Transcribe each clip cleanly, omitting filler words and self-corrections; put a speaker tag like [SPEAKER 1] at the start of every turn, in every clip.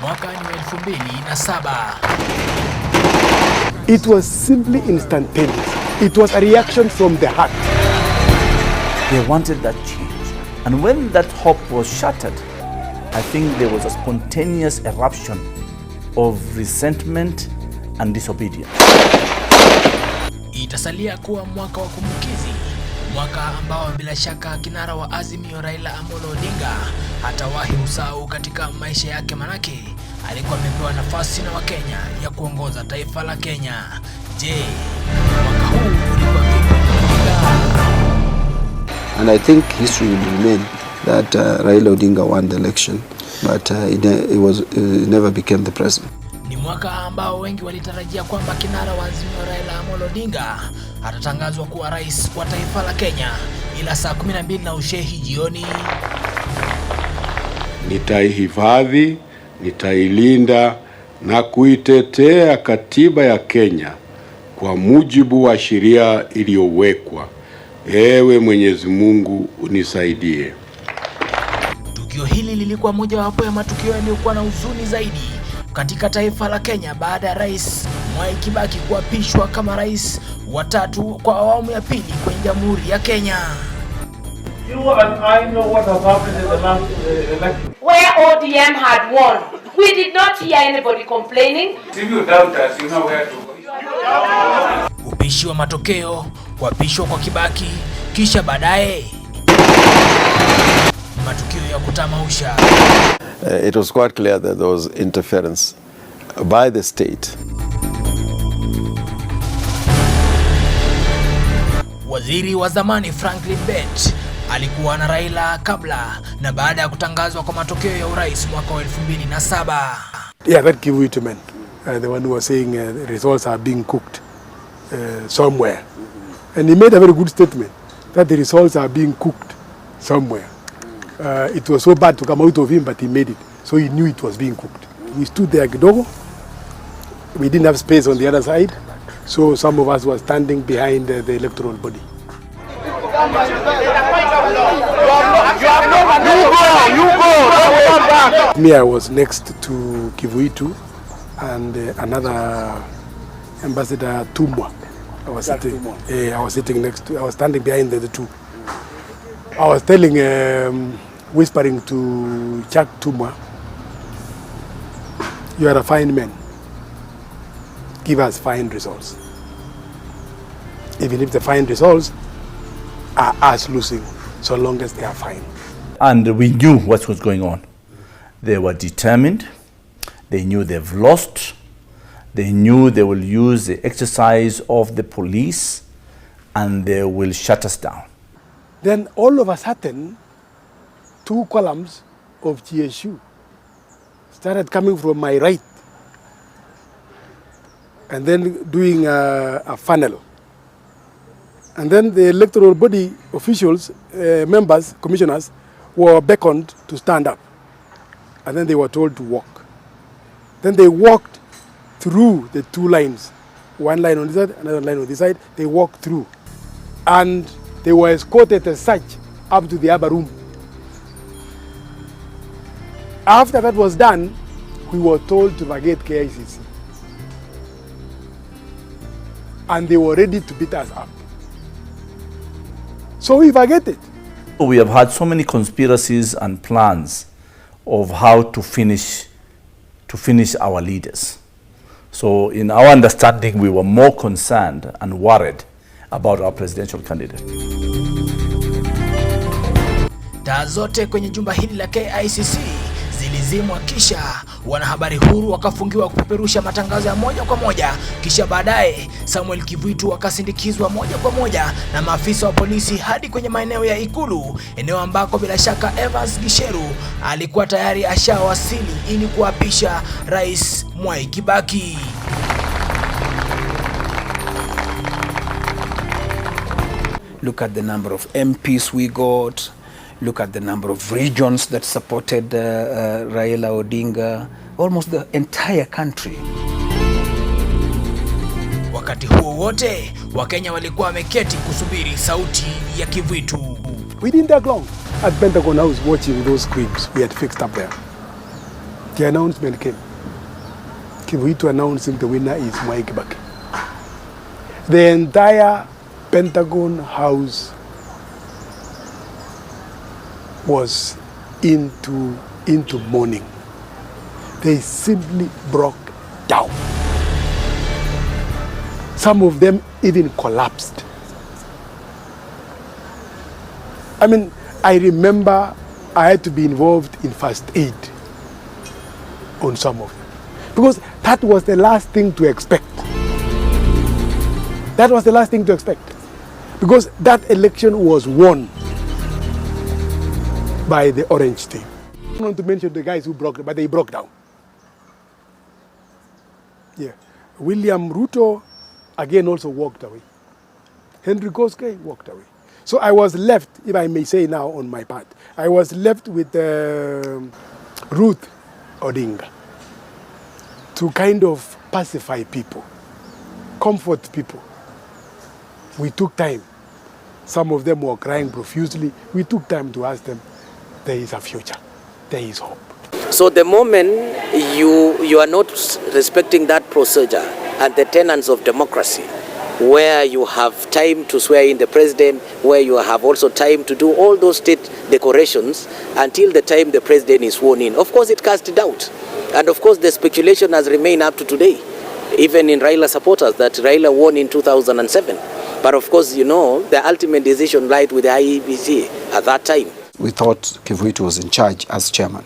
[SPEAKER 1] mwaka ni 2007.
[SPEAKER 2] It was simply instantaneous. It was a reaction from the heart.
[SPEAKER 3] They wanted that change. And when that hope was shattered, I think there was a spontaneous eruption of resentment and disobedience.
[SPEAKER 1] Itasalia kuwa mwaka wa kumbukizi, mwaka ambao bila shaka kinara wa Azimio Raila Amolo Odinga hatawahi usahau katika maisha yake, manake alikuwa amepewa nafasi na Wakenya ya kuongoza taifa la Kenya. Je, mwaka huu ulikuwa vipi Odinga?
[SPEAKER 4] And I think history will remain that Raila Odinga won the election, but it never became the president.
[SPEAKER 1] Ni mwaka ambao wengi walitarajia kwamba kinara wa Azimio Raila Amolo Odinga atatangazwa kuwa rais wa taifa la Kenya, ila saa 12 na ushehi jioni,
[SPEAKER 5] nitaihifadhi, nitailinda na kuitetea katiba ya Kenya kwa mujibu wa sheria iliyowekwa. Ewe Mwenyezi Mungu unisaidie.
[SPEAKER 1] Tukio hili lilikuwa mojawapo ya matukio yaliyokuwa na huzuni zaidi katika taifa la Kenya baada ya Rais Mwai Kibaki kuapishwa kama rais wa 3 kwa awamu ya pili kwenye Jamhuri ya Kenya.
[SPEAKER 6] You and I know what has happened in the last election.
[SPEAKER 7] Where ODM had won, we did not hear anybody complaining.
[SPEAKER 6] If you doubt us, you know where to go.
[SPEAKER 1] Upishi wa matokeo, kuapishwa kwa Kibaki, kisha baadaye matukio ya kutamausha.
[SPEAKER 8] It was quite clear that there was interference by the state.
[SPEAKER 1] Waziri wa zamani Franklin Bet alikuwa na Raila kabla na baada ya kutangazwa kwa matokeo ya urais mwaka 2007.
[SPEAKER 2] Yeah, that Kivuitu man, the one who was saying the results are being cooked somewhere. And he made a very good statement that the results are being cooked somewhere. It was so bad to come out of him, but he made it. So he knew it was being cooked. We stood there kidogo. We didn't have space on the other side. So some of us were standing behind the electoral body. Me, I was next to Kivuitu and another Ambassador Tumwa. I was sitting next to, I was standing behind the two. I was telling, whispering to Chuck Tumwa, you are a fine man. Give us fine results. Even if the fine results are us losing, so long as they are fine.
[SPEAKER 3] And we knew what was going on. They were determined. They knew they've lost. They knew they will use the exercise of the police and they will shut us down.
[SPEAKER 2] Then all of a sudden, 2 columns of GSU started coming from my right and then doing a funnel. And then the electoral body officials, members, commissioners, were beckoned to stand up. And then they were told to walk. Then they walked through the 2 lines. 1 line on this side, another line on this side. They walked through. And they were escorted as such up to the upper room. After that was done, we were told to vacate KICC. And they were ready to beat us up. So we vacated.
[SPEAKER 3] We have had so many conspiracies and plans of how to finish our leaders. So in our understanding, we were more concerned and worried about our presidential candidate.
[SPEAKER 1] Taa zote kwenye jumba hili la KICC zilizimwa, kisha wanahabari huru wakafungiwa kupeperusha matangazo ya moja kwa moja, kisha baadaye Samuel Kivuitu akasindikizwa moja kwa moja na maafisa wa polisi hadi kwenye maeneo ya Ikulu, eneo ambako bila shaka Evans Gisheru alikuwa tayari ashawasili ili kuapisha Rais Mwai Kibaki.
[SPEAKER 9] Look at the number of MPs we got. Look at the number of regions that supported Raila Odinga. Almost the entire country.
[SPEAKER 1] Wakati huo wote, Wakenya walikuwa wameketi kusubiri sauti ya Kivuitu.
[SPEAKER 2] We didn't take long at Pentagon House watching those screens we had fixed up there. the announcement came. Kivuitu announcing the winner is Mwai Kibaki. The entire Pentagon House was into mourning. They simply broke down. Some of them even collapsed. I mean, I remember I had to be involved in first aid on some of them, because that was the last thing to expect. That was the last thing to expect, because that election was won by the orange team. I don't want to mention the guys who broke, but they broke down. Yeah. William Ruto again also walked away. Henry Koske walked away. So I was left, if I may say now on my part, I was left with Ruth Odinga to kind of pacify people, comfort people. We took time. Some of them were crying profusely. We took time to ask them, there is a future, there is hope.
[SPEAKER 10] So the moment you are not respecting that procedure and the tenets of democracy, where you have time to swear in the president, where you have also time to do all those state decorations until the time the president is sworn in, of course it casts doubt. And of course the speculation has remained up to today, even in Raila supporters, that Raila won in 2007. But of course, you know, the ultimate decision lied with the IEBC at that time.
[SPEAKER 4] We thought Kivuitu was in charge as chairman,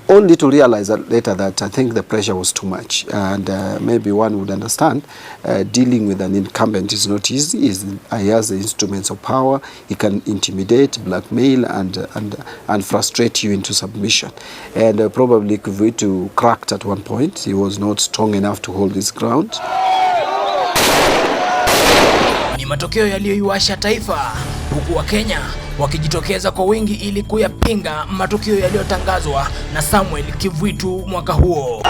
[SPEAKER 4] only to realize that later that I think the pressure was too much, and maybe one would understand dealing with an incumbent is not easy. He has the instruments of power. He can intimidate, blackmail, and frustrate you into submission. And probably Kivuitu cracked at one point. He was not strong enough to hold his ground.
[SPEAKER 1] Ni matokeo yaliyoiwasha taifa, huku wa Kenya wakijitokeza kwa wingi ili kuyapinga matukio yaliyotangazwa na Samuel Kivuitu mwaka huo.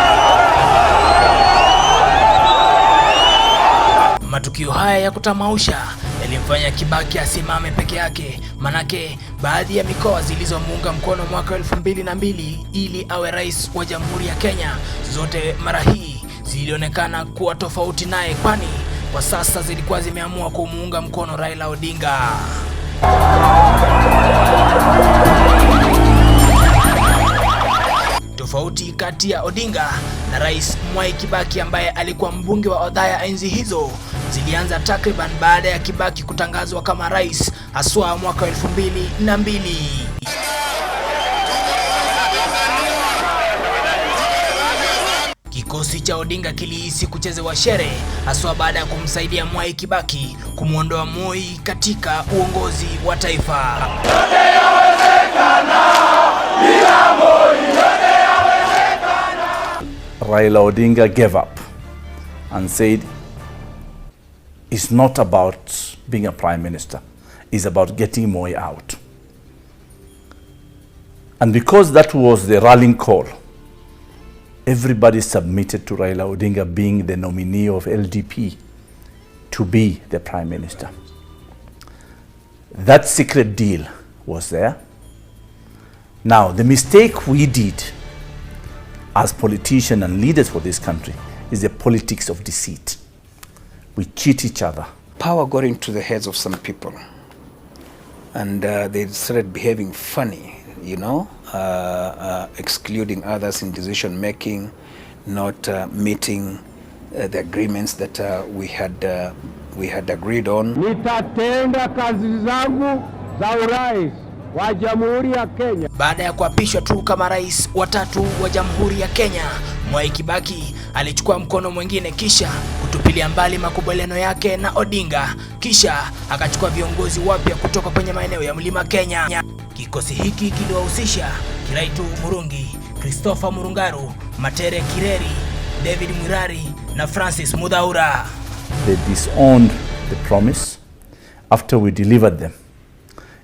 [SPEAKER 1] Matukio haya ya kutamausha yalimfanya Kibaki asimame peke yake, manake baadhi ya mikoa zilizomuunga mkono mwaka 2002 ili awe rais wa Jamhuri ya Kenya, zote mara hii zilionekana kuwa tofauti naye, kwani kwa sasa zilikuwa zimeamua kumuunga mkono Raila Odinga. Tofauti kati ya Odinga na Rais Mwai Kibaki ambaye alikuwa mbunge wa Odhaya enzi hizo zilianza takriban baada ya Kibaki kutangazwa kama rais, haswa mwaka 2002. Kikosi cha Odinga kilihisi kuchezewa shere, haswa baada ya kumsaidia Mwai Kibaki kumuondoa Moi katika uongozi wa taifa.
[SPEAKER 3] Raila Odinga gave up and said it's not about being a prime minister, it's about getting Moi out. And because that was the rallying call, everybody submitted to Raila Odinga being the nominee of LDP to be the prime minister. That secret deal was there. Now, the mistake we did as politicians and leaders for this country is the politics of deceit. We cheat each other.
[SPEAKER 9] Power got into the heads of some people, and they started behaving funny, you know, excluding others in decision making, not meeting the agreements that we had agreed on.
[SPEAKER 6] Nitatenda kazi zangu za urais wa Jamhuri ya Kenya.
[SPEAKER 1] Baada ya kuapishwa tu kama rais wa tatu wa Jamhuri ya Kenya, Mwai Kibaki alichukua mkono mwingine, kisha kutupilia mbali makubaliano yake na Odinga, kisha akachukua viongozi wapya kutoka kwenye maeneo ya Mlima Kenya. Kikosi hiki kiliwahusisha Kiraitu Murungi, Christopher Murungaru, Matere Kireri, David Mwirari na Francis Mudhaura.
[SPEAKER 3] They disowned the promise after we delivered them.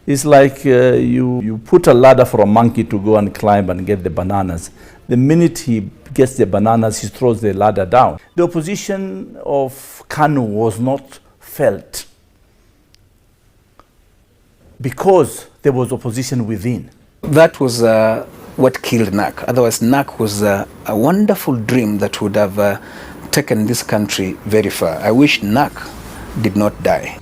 [SPEAKER 3] It's like you put a ladder for a monkey to go and climb and get the bananas. The minute he gets the bananas, he throws the ladder down. The opposition of KANU was not felt because there was opposition within.
[SPEAKER 9] That was what killed NAC. Otherwise, NAC was a wonderful dream that would have taken this country very far. I wish NAC did not die.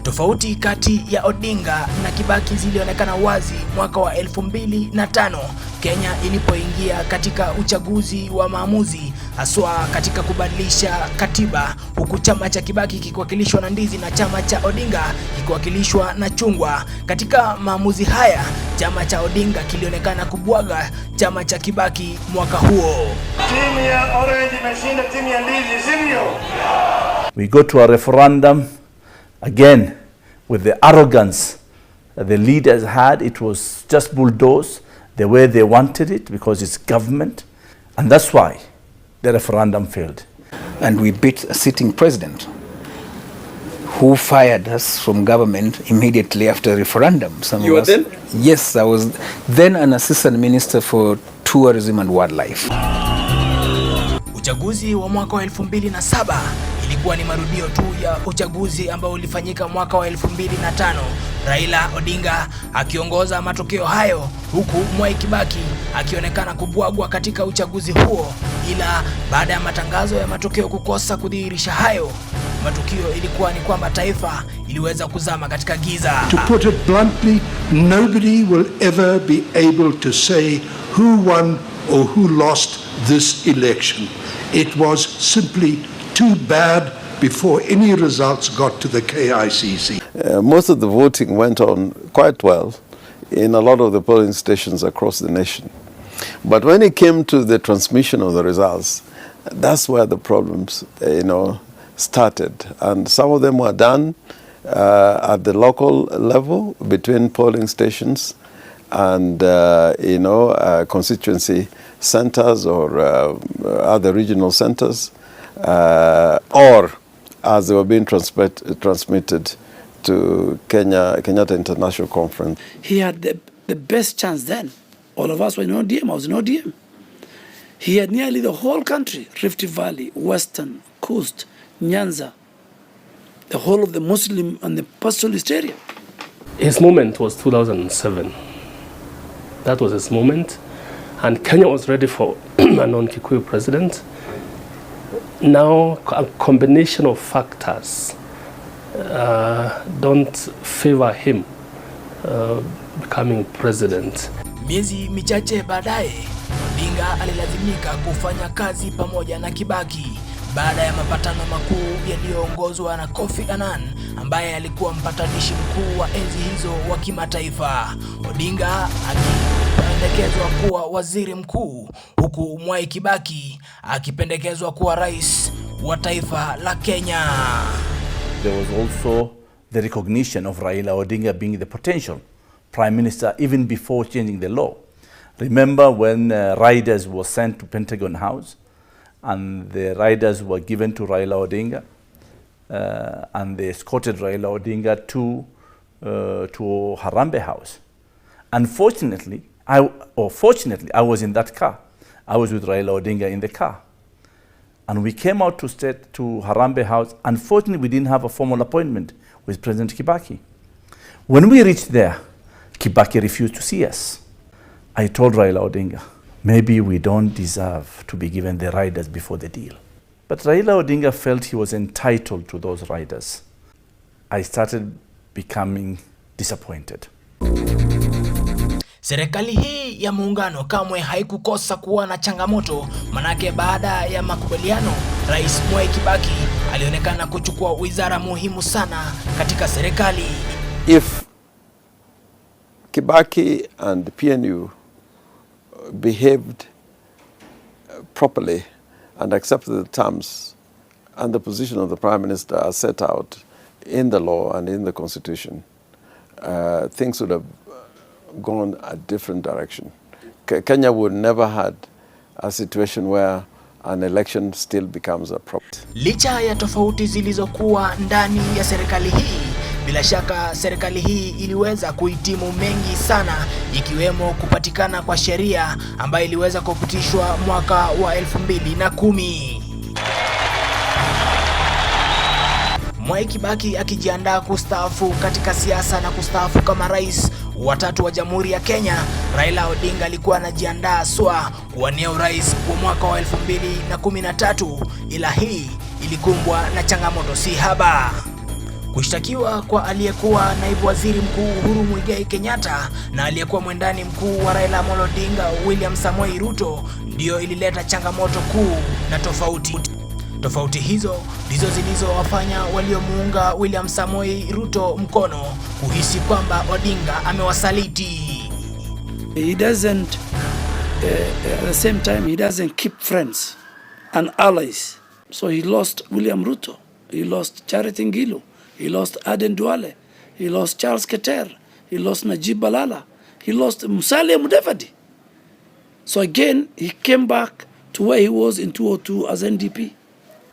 [SPEAKER 1] Tofauti kati ya Odinga na Kibaki zilionekana wazi mwaka wa 2005 Kenya ilipoingia katika uchaguzi wa maamuzi, haswa katika kubadilisha katiba, huku chama cha Kibaki kikiwakilishwa na ndizi na chama cha Odinga kikiwakilishwa na chungwa. Katika maamuzi haya, chama cha Odinga kilionekana kubwaga chama cha Kibaki mwaka huo.
[SPEAKER 11] Timu ya orange imeshinda timu ya ndizi, sivyo?
[SPEAKER 3] We go to a referendum again with the arrogance the leaders had. It was just bulldozed the way they wanted it because it's government, and that's why the referendum failed.
[SPEAKER 9] And we beat a sitting president who fired us from government immediately after the referendum.
[SPEAKER 2] You were then?
[SPEAKER 9] Yes, I was then an assistant minister for tourism and wildlife.
[SPEAKER 1] Uchaguzi wa mwaka wa 2007 ilikuwa ni marudio tu ya uchaguzi ambao ulifanyika mwaka wa 2005. Raila Odinga akiongoza matokeo hayo, huku Mwai Kibaki akionekana kubwagwa katika uchaguzi huo, ila baada ya matangazo ya matokeo kukosa kudhihirisha hayo, matukio ilikuwa ni kwamba taifa iliweza kuzama katika giza.
[SPEAKER 12] To put it bluntly, nobody will ever be able to say who won or who lost this election. It was simply too bad before any results got to the KICC.
[SPEAKER 8] Most of the voting went on quite well in a lot of the polling stations across the nation. But when it came to the transmission of the results, that's where the problems, started. And some of them were done at the local level between polling stations and, constituency centers or other regional centers, or as they were being transmitted to Kenyatta International Conference.
[SPEAKER 13] He had the best chance then. All of us were in ODM, I was in ODM. He had nearly the whole country, Rift Valley, Western, Coast, Nyanza, the whole of the Muslim and the pastoralist area.
[SPEAKER 14] His moment was 2007. That was his moment. And Kenya was ready for a non-Kikuyu president. Now, a combination of factors don't favor him becoming president.
[SPEAKER 1] Miezi michache baadaye, Odinga alilazimika kufanya kazi pamoja na Kibaki baada ya mapatano makuu yaliyoongozwa na Kofi Annan, ambaye alikuwa mpatanishi mkuu wa enzi hizo wa kimataifa. Odinga akipendekezwa kuwa waziri mkuu, huku Mwai Kibaki akipendekezwa kuwa rais wa taifa la Kenya.
[SPEAKER 3] There was also the recognition of Raila Odinga being the potential prime minister even before changing the law. Remember when riders were sent to Pentagon House and the riders were given to Raila Odinga and they escorted Raila Odinga to Haave House. Unfortunately, fortunately, I was in that car. I was with Raila Odinga in the car. And we came out to Haave House. Unfortunately, we didn't have a formal appointment with President Kibaki. When we reached there, Kibaki refused to see us. I told Raila Odinga, maybe we don't deserve to be given the riders before the deal. But Raila Odinga felt he was entitled to those riders. I started becoming disappointed.
[SPEAKER 1] Serikali hii ya muungano kamwe haikukosa kuwa na changamoto, manake baada ya makubaliano, Rais Mwai Kibaki alionekana kuchukua wizara muhimu sana katika serikali.
[SPEAKER 8] If Kibaki and PNU behaved properly and accepted the terms and the position of the Prime Minister as set out in the law and in the Constitution, things would have gone a different direction. Kenya would never had a situation where an election still becomes a problem.
[SPEAKER 1] Licha ya tofauti zilizokuwa ndani ya serikali hii, bila shaka serikali hii iliweza kuhitimu mengi sana, ikiwemo kupatikana kwa sheria ambayo iliweza kupitishwa mwaka wa 2010. Mwai Kibaki akijiandaa kustaafu katika siasa na kustaafu kama rais wa 3 wa Jamhuri ya Kenya, Raila Odinga alikuwa anajiandaa kuwania urais wa mwaka wa 2013, ila hii ilikumbwa na changamoto si haba. Kushtakiwa kwa aliyekuwa naibu waziri mkuu Uhuru Muigai Kenyatta na aliyekuwa mwendani mkuu wa Raila Amolo Odinga William Samoei Ruto ndio ilileta changamoto kuu na tofauti hizo ndizo zilizowafanya waliomuunga William Samoei Ruto mkono kuhisi kwamba Odinga amewasaliti.
[SPEAKER 13] He doesn't at the same time he doesn't keep friends and allies. So he lost William Ruto, he lost Charity Ngilu, he lost Aden Duale, he lost Charles Keter, he lost Najib Balala, he lost Musalia Mudavadi. So again, he came back to where he was in 2002 as NDP.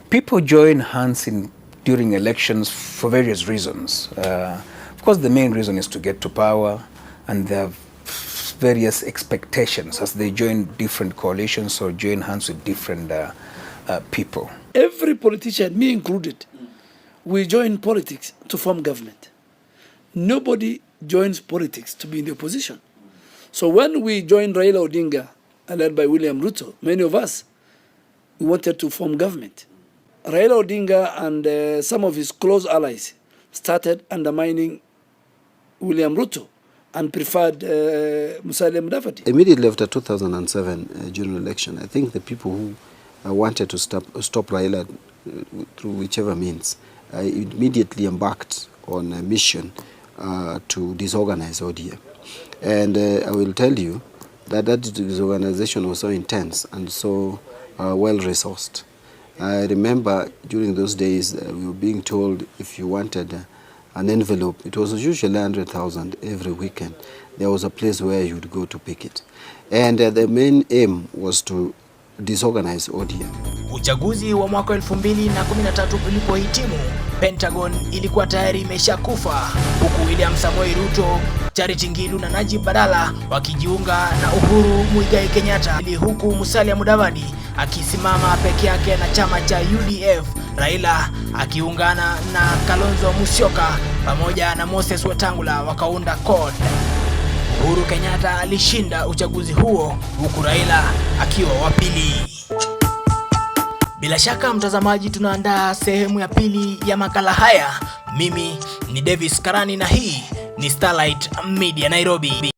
[SPEAKER 9] People join hands during elections for various reasons. Of course, the main reason is to get to power, and there are various expectations as they join different coalitions or join hands with different people.
[SPEAKER 13] Every politician, me included, we join politics to form government. Nobody joins politics to be in the opposition. So when we joined Raila Odinga, led by William Ruto, many of us, we wanted to form government. Raila Odinga and some of his close allies started undermining William Ruto and preferred Musalia Mudavadi.
[SPEAKER 4] Immediately after 2007 general election, I think the people who wanted to stop Raila through whichever means immediately embarked on a mission to disorganize ODM. And I will tell you that disorganization was so intense and so well-resourced. I remember during those days we were being told if you wanted an envelope, it was usually 100,000 every weekend. There was a place where you would go to pick it. And the main aim was to disorganize ODM.
[SPEAKER 1] Uchaguzi wa mwaka 2013 ulipohitimu, Pentagon ilikuwa tayari imeshakufa, huku William Samoei Ruto, Charity Ngilu na Najib Balala wakijiunga na Uhuru Muigai Kenyatta, huku Musalia Mudavadi akisimama peke yake na chama cha UDF, Raila akiungana na Kalonzo Musyoka pamoja na Moses Wetangula wakaunda CORD. Uhuru Kenyatta alishinda uchaguzi huo huku Raila akiwa wa pili. Bila shaka mtazamaji, tunaandaa sehemu ya pili ya makala haya. Mimi ni Davis Karani na hii ni Starlight Media Nairobi.